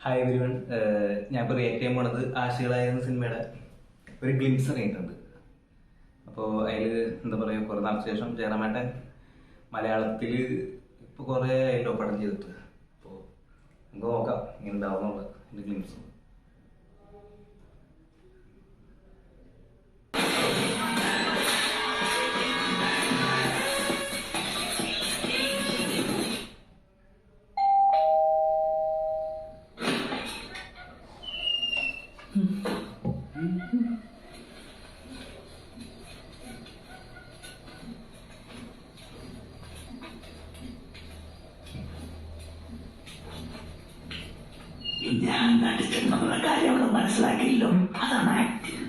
Hi everyone. ഞാൻ ഇപ്പോൾ react ചെയ്യാൻ പോണത് ആശികളായ എന്ന സിനിമയുടെ ഒരു ഗ്ലിംസ് ഇറങ്ങിയിട്ടുണ്ട്. അപ്പോൾ അതിൽ എന്താ പറയുക, കുറേ നാൾക്ക് ശേഷം ജയറാമേട്ടൻ മലയാളത്തിൽ ഇപ്പോൾ കുറേ ആയിട്ടോ പടം ചെയ്തിട്ട്. അപ്പോൾ നമുക്ക് നോക്കാം ഇങ്ങനെ ഉണ്ടാവുന്നുള്ളത് എൻ്റെ ഗ്ലിംസ്. ഞാൻ നടിച്ചെന്നുള്ള കാര്യം അവിടെ മനസ്സിലാക്കിയല്ലോ. അതാണ് ആക്ടിങ്.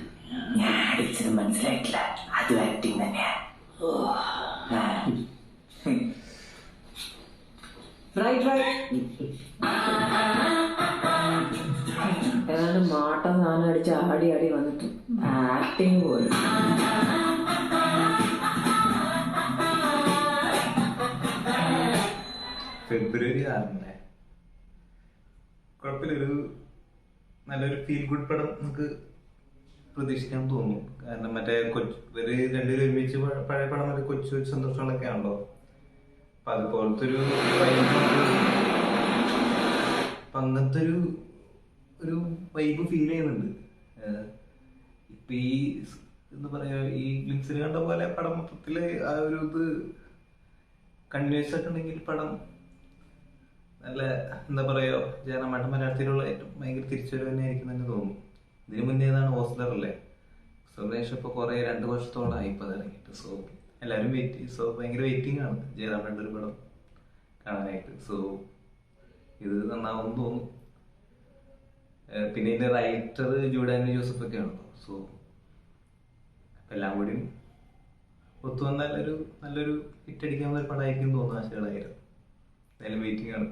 ഞാൻ അടിച്ചത് മനസ്സിലായിട്ടില്ല, അത് ആക്ടിങ് തന്നെയാ. ഏതാണ്ട് മാട്ട സാധനം അടിച്ച് ആടി ആടി വന്നിട്ട് ആക്ടിങ് പോലും. ഫെബ്രുവരി 6 കുഴപ്പമില്ല, നല്ലൊരു ഫീൽ ഗുഡ് പടം നമുക്ക് പ്രതീക്ഷിക്കാൻ തോന്നുന്നു. കാരണം മറ്റേ ഇവര് രണ്ടുപേരും ഒരുമിച്ച് പഴയ പടം മറ്റേ കൊച്ചു കൊച്ചു സന്തോഷങ്ങളൊക്കെ ആണല്ലോ. അപ്പൊ അതുപോലത്തെ ഒരു അങ്ങനത്തെ ഒരു വൈബ് ഫീൽ ചെയ്യുന്നുണ്ട്. ഇപ്പൊ ഈ എന്താ പറയാ, ഈ ഗ്ലിംസിൽ കണ്ട പോലെ പടം മൊത്തത്തില് ആ ഒരു ഇത് കണ്ടിന്യൂസ് ആയിട്ടുണ്ടെങ്കിൽ പടം നല്ല എന്താ പറയുക, ജയറാമേട്ടൻ മലയാളത്തിലുള്ള ഏറ്റവും ഭയങ്കര തിരിച്ചുവരവ് തന്നെ ആയിരിക്കും തന്നെ തോന്നുന്നു. ഇതിന് മുന്നേ ഏതാണ് ഓസ്ലർ അല്ലേ? ഓസ്ലർ ഇപ്പോൾ കുറേ 2 വർഷത്തോളമായി ഇപ്പോൾ അത് ഇറങ്ങിയിട്ട്. സോ എല്ലാവരും ഭയങ്കര വെയിറ്റിംഗ് ആണ് ജയറാമേട്ടൻ്റെ ഒരു പടം കാണാനായിട്ട്. സോ ഇത് നന്നാവും തോന്നുന്നു. പിന്നെ ഇതിൻ്റെ റൈറ്റർ ജൂഡാനി ജോസഫ് ഒക്കെ ആണല്ലോ. സോ എല്ലാം കൂടി ഒത്തു വന്നാൽ നല്ലൊരു ഹിറ്റ് അടിക്കാവുന്ന ഒരു പടമായിരിക്കും തോന്നുന്നു ആശകളായിരുന്നു. എന്തായാലും വെയിറ്റിംഗ് ആണ്.